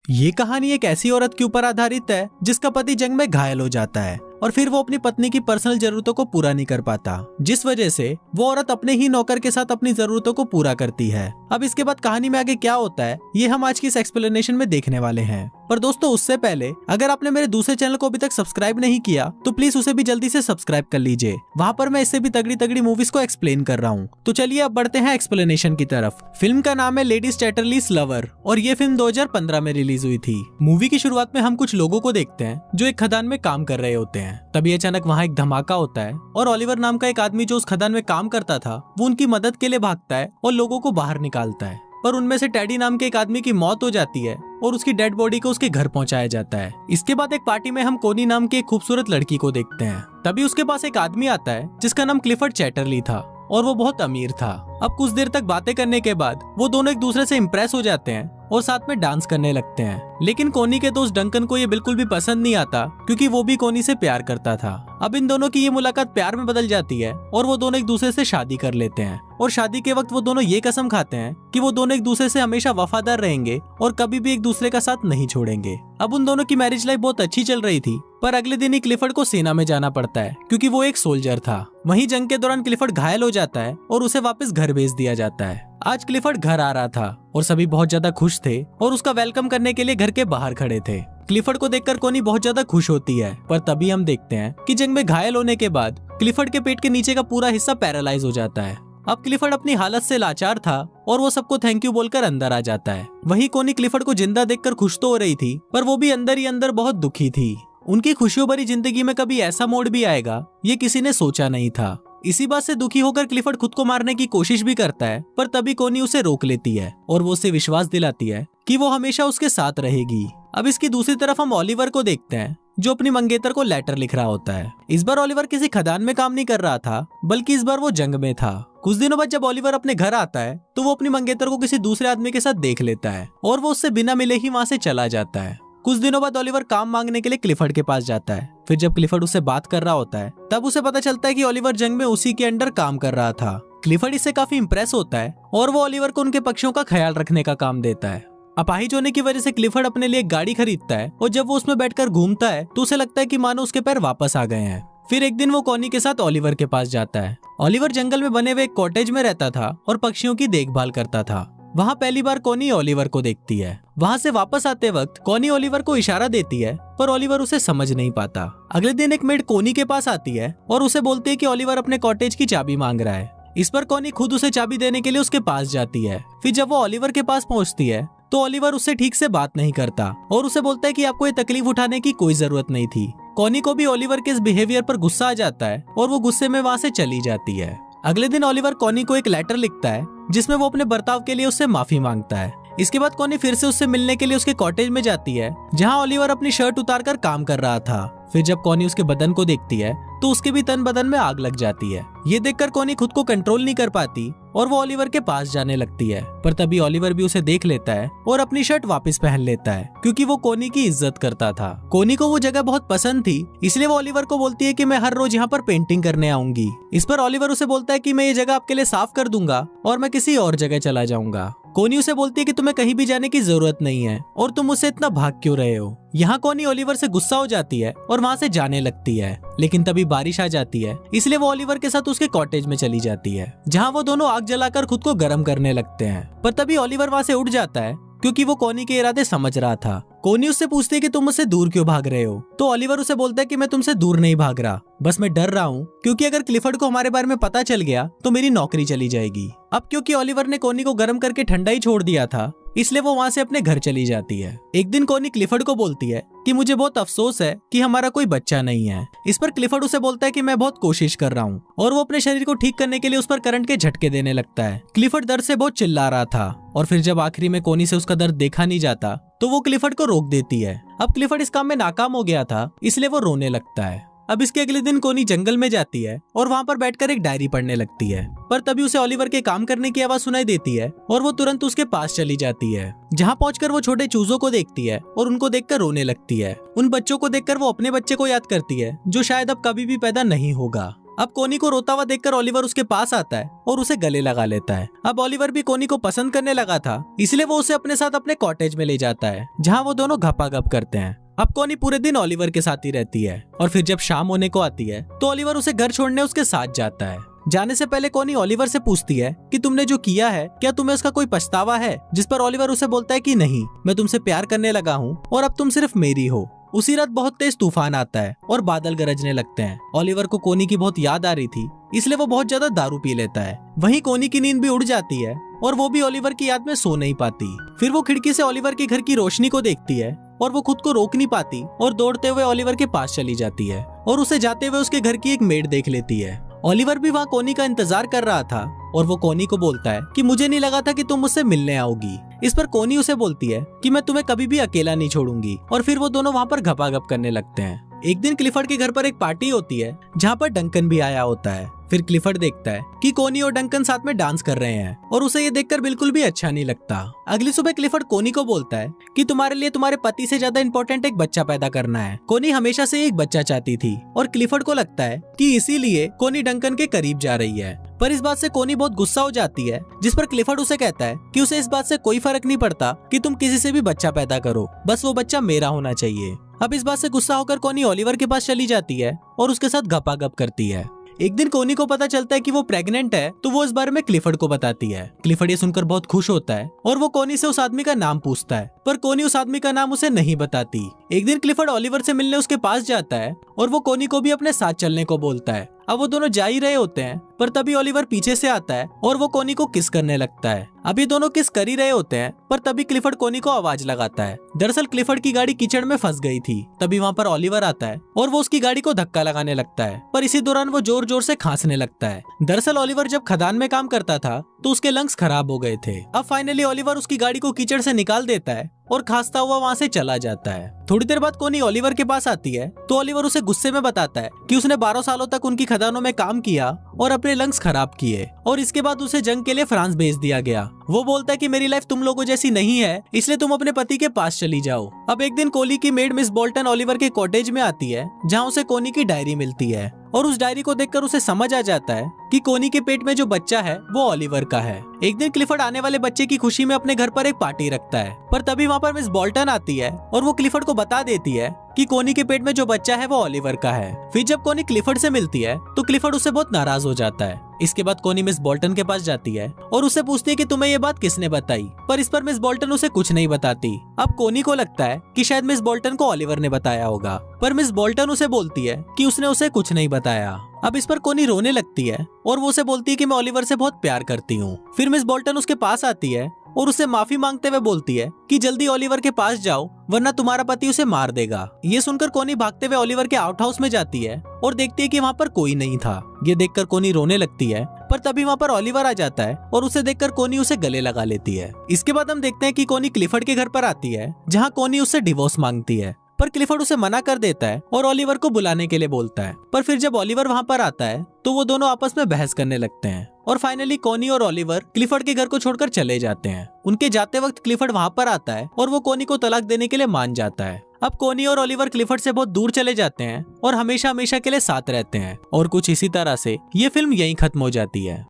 ये कहानी एक ऐसी औरत के ऊपर आधारित है जिसका पति जंग में घायल हो जाता है और फिर वो अपनी पत्नी की पर्सनल जरूरतों को पूरा नहीं कर पाता, जिस वजह से वो औरत अपने ही नौकर के साथ अपनी जरूरतों को पूरा करती है। अब इसके बाद कहानी में आगे क्या होता है ये हम आज की इस एक्सप्लेनेशन में देखने वाले हैं। पर दोस्तों उससे पहले अगर आपने मेरे दूसरे चैनल को अभी तक सब्सक्राइब नहीं किया तो प्लीज उसे भी जल्दी से सब्सक्राइब कर लीजिए। वहाँ पर मैं इससे भी तगड़ी तगड़ी मूवीज को एक्सप्लेन कर रहा हूँ। तो चलिए अब बढ़ते हैं एक्सप्लेनेशन की तरफ। फिल्म का नाम है लेडीज चैटरलीज लवर और ये फिल्म 2015 में रिलीज हुई थी। मूवी की शुरुआत में हम कुछ लोगों को देखते हैं जो एक खदान में काम कर रहे होते हैं। तभी अचानक वहाँ एक धमाका होता है और ओलिवर नाम का एक आदमी जो उस खदान में काम करता था वो उनकी मदद के लिए भागता है और लोगों को बाहर निकालता है। पर उनमें से टेडी नाम के एक आदमी की मौत हो जाती है और उसकी डेड बॉडी को उसके घर पहुंचाया जाता है। इसके बाद एक पार्टी में हम कोनी नाम की एक खूबसूरत लड़की को देखते हैं। तभी उसके पास एक आदमी आता है जिसका नाम क्लिफर्ड चैटरली था और वो बहुत अमीर था। अब कुछ देर तक बातें करने के बाद वो दोनों एक दूसरे से इम्प्रेस हो जाते हैं और साथ में डांस करने लगते हैं। लेकिन कोनी के दोस्त डंकन को ये बिल्कुल भी पसंद नहीं आता क्योंकि वो भी कोनी से प्यार करता था। अब इन दोनों की ये मुलाकात प्यार में बदल जाती है और वो दोनों एक दूसरे से शादी कर लेते हैं और शादी के वक्त वो दोनों ये कसम खाते हैं कि वो दोनों एक दूसरे से हमेशा वफादार रहेंगे और कभी भी एक दूसरे का साथ नहीं छोड़ेंगे। अब उन दोनों की मैरिज लाइफ बहुत अच्छी चल रही थी पर अगले दिन ही क्लिफर्ड को सेना में जाना पड़ता है क्योंकि वो एक सोल्जर था। वहीं जंग के दौरान क्लिफर्ड घायल हो जाता है और उसे वापस घर भेज दिया जाता है। आज क्लिफर्ड घर आ रहा था और सभी बहुत ज्यादा खुश थे और उसका वेलकम करने के लिए घर के बाहर खड़े थे। क्लिफर्ड को देखकर कोनी बहुत ज्यादा खुश होती है पर तभी हम देखते हैं कि जंग में घायल होने के बाद क्लिफर्ड के पेट के नीचे का पूरा हिस्सा पैरालाइज हो जाता है। अब क्लिफर्ड अपनी हालत से लाचार था और वो सबको थैंक यू बोलकर अंदर आ जाता है। वहीं कोनी क्लिफर्ड को जिंदा देखकर खुश तो हो रही थी पर वो भी अंदर ही अंदर बहुत दुखी थी। उनकी खुशियों भरी जिंदगी में कभी ऐसा मोड़ भी आएगा ये किसी ने सोचा नहीं था। इसी बात से दुखी होकर क्लिफर्ड खुद को मारने की कोशिश भी करता है पर तभी कोनी उसे रोक लेती है और वो उसे विश्वास दिलाती है कि वो हमेशा उसके साथ रहेगी। अब इसकी दूसरी तरफ हम ओलिवर को देखते हैं जो अपनी मंगेतर को लेटर लिख रहा होता है। इस बार ओलिवर किसी खदान में काम नहीं कर रहा था बल्कि इस बार वो जंग में था। कुछ दिनों बाद जब ओलिवर अपने घर आता है तो वो अपनी मंगेतर को किसी दूसरे आदमी के साथ देख लेता है और वो उससे बिना मिले ही वहाँ से चला जाता है। कुछ दिनों बाद ओलिवर काम मांगने के लिए क्लिफर्ड के पास जाता है। फिर जब क्लिफर्ड उससे बात कर रहा होता है तब उसे पता चलता है कि ओलिवर जंग में उसी के अंडर काम कर रहा था। क्लिफर्ड इससे काफी इम्प्रेस होता है और वो ओलिवर को उनके पक्षियों का ख्याल रखने का काम देता है। अपाहिज होने की वजह से क्लिफर्ड अपने लिए एक गाड़ी खरीदता है और जब वो उसमें बैठकर घूमता है तो उसे लगता है कि मानो उसके पैर वापस आ गए हैं। फिर एक दिन वो कोनी के साथ ओलिवर के पास जाता है। ओलिवर जंगल में बने हुए एक कॉटेज में रहता था और पक्षियों की देखभाल करता था। वहाँ पहली बार कोनी ओलिवर को देखती है। वहाँ से वापस आते वक्त कोनी ओलिवर को इशारा देती है पर ओलिवर उसे समझ नहीं पाता। अगले दिन एक मेड कोनी के पास आती है और उसे बोलती है कि ओलिवर अपने कॉटेज की चाबी मांग रहा है। इस पर कोनी खुद उसे चाबी देने के लिए उसके पास जाती है। फिर जब वो ओलिवर के पास पहुँचती है तो ओलिवर उससे ठीक से बात नहीं करता और उसे बोलता है कि आपको ये तकलीफ उठाने की कोई जरूरत नहीं थी। कोनी को भी ओलिवर के इस बिहेवियर पर गुस्सा आ जाता है और वो गुस्से में वहाँ से चली जाती है। अगले दिन ओलिवर कोनी को एक लेटर लिखता है जिसमें वो अपने बर्ताव के लिए उससे माफी मांगता है। इसके बाद कोनी फिर से उससे मिलने के लिए उसके कॉटेज में जाती है जहाँ ओलिवर अपनी शर्ट उतारकर काम कर रहा था। फिर जब कोनी उसके बदन को देखती है तो उसके भी तन बदन में आग लग जाती है। ये देखकर कोनी खुद को कंट्रोल नहीं कर पाती और वो ओलिवर के पास जाने लगती है पर तभी ओलिवर भी उसे देख लेता है और अपनी शर्ट वापस पहन लेता है क्योंकि वो कोनी की इज्जत करता था। कोनी को वो जगह बहुत पसंद थी इसलिए वो ओलिवर को बोलती है कि मैं हर रोज यहाँ पर पेंटिंग करने आऊंगी। इस पर ओलिवर उसे बोलता है कि मैं ये जगह आपके लिए साफ कर दूंगा और मैं किसी और जगह चला जाऊंगा। कोनी उसे बोलती है कि तुम्हें कहीं भी जाने की जरूरत नहीं है और तुम मुझसे इतना भाग क्यों रहे हो। यहाँ कोनी ओलिवर से गुस्सा हो जाती है और वहाँ से जाने लगती है। लेकिन तभी बारिश आ जाती है इसलिए वो ओलिवर के साथ उसके कॉटेज में चली जाती है जहाँ वो दोनों आग जलाकर खुद को गर्म करने लगते हैं। पर तभी ओलिवर वहाँ से उठ जाता है क्योंकि वो कोनी के इरादे समझ रहा था। कोनी उससे पूछती है कि तुम मुझसे दूर क्यों भाग रहे हो तो ओलिवर उसे बोलता है कि मैं तुमसे दूर नहीं भाग रहा, बस मैं डर रहा हूँ क्योंकि अगर क्लिफर्ड को हमारे बारे में पता चल गया तो मेरी नौकरी चली जाएगी। अब क्योंकि ओलिवर ने कोनी को गर्म करके ठंडा ही छोड़ दिया था इसलिए वो वहाँ से अपने घर चली जाती है। एक दिन कोनी क्लिफर्ड को बोलती है कि मुझे बहुत अफसोस है कि हमारा कोई बच्चा नहीं है। इस पर क्लिफर्ड उसे बोलता है कि मैं बहुत कोशिश कर रहा हूँ और वो अपने शरीर को ठीक करने के लिए उस पर करंट के झटके देने लगता है। क्लिफर्ड दर्द से बहुत चिल्ला रहा था और फिर जब आखिरी में कोनी से उसका दर्द देखा नहीं जाता तो वो क्लिफर्ड को रोक देती है। अब क्लिफर्ड इस काम में नाकाम हो गया था इसलिए वो रोने लगता है। अब इसके अगले दिन कोनी जंगल में जाती है और वहाँ पर बैठकर एक डायरी पढ़ने लगती है पर तभी उसे ओलिवर के काम करने की आवाज सुनाई देती है और वो तुरंत उसके पास चली जाती है जहाँ पहुंचकर वो छोटे चूजों को देखती है और उनको देखकर रोने लगती है। उन बच्चों को देखकर वो अपने बच्चे को याद करती है जो शायद अब कभी भी पैदा नहीं होगा। अब कोनी को रोता हुआ देखकर ओलिवर उसके पास आता है और उसे गले लगा लेता है। अब ओलिवर भी कोनी को पसंद करने लगा था, इसलिए वो उसे अपने साथ अपने कॉटेज में ले जाता है, जहाँ वो दोनों घपाघप करते हैं। अब कोनी पूरे दिन ओलिवर के साथ ही रहती है और फिर जब शाम होने को आती है तो ओलिवर उसे घर छोड़ने उसके साथ जाता है। जाने से पहले कोनी ओलिवर से पूछती है कि तुमने जो किया है क्या तुम्हें उसका कोई पछतावा है, जिस पर ओलिवर उसे बोलता है कि नहीं, मैं तुमसे प्यार करने लगा हूँ और अब तुम सिर्फ मेरी हो। उसी रात बहुत तेज तूफान आता है और बादल गरजने लगते हैं। ओलिवर को कोनी की बहुत याद आ रही थी, इसलिए वो बहुत ज्यादा दारू पी लेता है। वहीं कोनी की नींद भी उड़ जाती है और वो भी ओलिवर की याद में सो नहीं पाती। फिर वो खिड़की से ओलिवर के घर की रोशनी को देखती है और वो खुद को रोक नहीं पाती और दौड़ते हुए ओलिवर के पास चली जाती है और उसे जाते हुए उसके घर की एक मेड देख लेती है। ओलिवर भी वहाँ कोनी का इंतजार कर रहा था और वो कोनी को बोलता है कि मुझे नहीं लगा था कि तुम मुझसे मिलने आओगी। इस पर कोनी उसे बोलती है कि मैं तुम्हें कभी भी अकेला नहीं छोड़ूंगी और फिर वो दोनों वहाँ पर घपाघप करने लगते हैं। एक दिन क्लिफर्ड के घर पर एक पार्टी होती है जहाँ पर डंकन भी आया होता है। फिर क्लिफर्ड देखता है कि कोनी और डंकन साथ में डांस कर रहे हैं और उसे ये देखकर बिल्कुल भी अच्छा नहीं लगता। अगली सुबह क्लिफर्ड कोनी को बोलता है कि तुम्हारे लिए तुम्हारे पति से ज्यादा इम्पोर्टेंट एक बच्चा पैदा करना है। कोनी हमेशा से एक बच्चा चाहती थी और क्लिफर्ड को लगता है कि इसीलिए कोनी डंकन के करीब जा रही है। पर इस बात से कोनी बहुत गुस्सा हो जाती है, जिस पर क्लिफर्ड उसे कहता है कि उसे इस बात से कोई फर्क नहीं पड़ता कि तुम किसी से भी बच्चा पैदा करो, बस वो बच्चा मेरा होना चाहिए। अब इस बात से गुस्सा होकर कोनी ओलिवर के पास चली जाती है और उसके साथ घपाघप करती है। एक दिन कोनी को पता चलता है कि वो प्रेग्नेंट है, तो वो इस बारे में क्लिफर्ड को बताती है। क्लिफर्ड ये सुनकर बहुत खुश होता है और वो कोनी से उस आदमी का नाम पूछता है, पर कोनी उस आदमी का नाम उसे नहीं बताती। एक दिन क्लिफर्ड ओलिवर से मिलने उसके पास जाता है और वो कोनी को भी अपने साथ चलने को बोलता है। अब वो दोनों जा ही रहे होते हैं, पर तभी ओलिवर पीछे से आता है और वो कोनी को किस करने लगता है। अभी दोनों किस कर ही रहे होते हैं, पर तभी क्लिफर्ड कोनी को आवाज लगाता है। दरअसल क्लिफर्ड की गाड़ी कीचड़ में फंस गई थी। तभी वहाँ पर ओलिवर आता है और वो उसकी गाड़ी को धक्का लगाने लगता है, पर इसी दौरान वो जोर जोर से खांसने लगता है। दरअसल ओलिवर जब खदान में काम करता था तो उसके लंग्स खराब हो गए थे। अब फाइनली ओलिवर उसकी गाड़ी को कीचड़ से निकाल देता है और खांसता हुआ वहाँ से चला जाता है। थोड़ी देर बाद कोनी ओलिवर के पास आती है तो ओलिवर उसे गुस्से में बताता है कि उसने 12 सालों तक उनकी खदानों में काम किया और अपने लंग्स खराब किए और इसके बाद उसे जंग के लिए फ्रांस भेज दिया गया। वो बोलता है कि मेरी लाइफ तुम लोगों जैसी नहीं है, इसलिए तुम अपने पति के पास चली जाओ। अब एक दिन कोली की मेड मिस बोल्टन ओलिवर के कॉटेज में आती है, जहाँ उसे कोनी की डायरी मिलती है और उस डायरी को देखकर उसे समझ आ जाता है कि कोनी के पेट में जो बच्चा है वो ओलिवर का है। एक दिन क्लिफर्ड आने वाले बच्चे की खुशी में अपने घर पर एक पार्टी रखता है, पर तभी वहाँ पर मिस बोल्टन आती है और वो क्लिफर्ड को बता देती है कि कोनी के पेट में जो बच्चा है वो ओलिवर का है। फिर जब कोनी क्लिफर्ड से मिलती है तो क्लिफर्ड उससे बहुत नाराज हो जाता है। इसके बाद कोनी मिस बोल्टन के पास जाती है और उससे पूछती है कि तुम्हें ये बात किसने बताई, पर इस पर मिस बोल्टन उसे कुछ नहीं बताती। अब कोनी को लगता है कि शायद मिस बोल्टन को ओलिवर ने बताया होगा, पर मिस बोल्टन उसे बोलती है कि उसने उसे कुछ नहीं बताया। अब इस पर कोनी रोने लगती है और वो उसे बोलती है कि मैं ओलिवर से बहुत प्यार करती हूँ। फिर मिस बोल्टन उसके पास आती है और उससे माफी मांगते हुए बोलती है कि जल्दी ओलिवर के पास जाओ वरना तुम्हारा पति उसे मार देगा। ये सुनकर कोनी भागते हुए ओलिवर के आउट हाउस में जाती है और देखती है कि वहाँ पर कोई नहीं था। ये देखकर कोनी रोने लगती है, पर तभी वहाँ पर ओलिवर आ जाता है और उसे देखकर कोनी उसे गले लगा लेती है। इसके बाद हम देखते हैं कि कोनी क्लिफर्ड के घर पर आती है, जहाँ कोनी उससे डिवोर्स मांगती है, पर क्लिफर्ड उसे मना कर देता है और ओलिवर को बुलाने के लिए बोलता है। पर फिर जब ओलिवर वहाँ पर आता है तो वो दोनों आपस में बहस करने लगते हैं और फाइनली कोनी और ओलिवर क्लिफर्ड के घर को छोड़कर चले जाते हैं। उनके जाते वक्त क्लिफर्ड वहाँ पर आता है और वो कोनी को तलाक देने के लिए मान जाता है। अब कोनी और ओलिवर क्लिफर्ड से बहुत दूर चले जाते हैं और हमेशा हमेशा के लिए साथ रहते हैं और कुछ इसी तरह से ये फिल्म यहीं खत्म हो जाती है।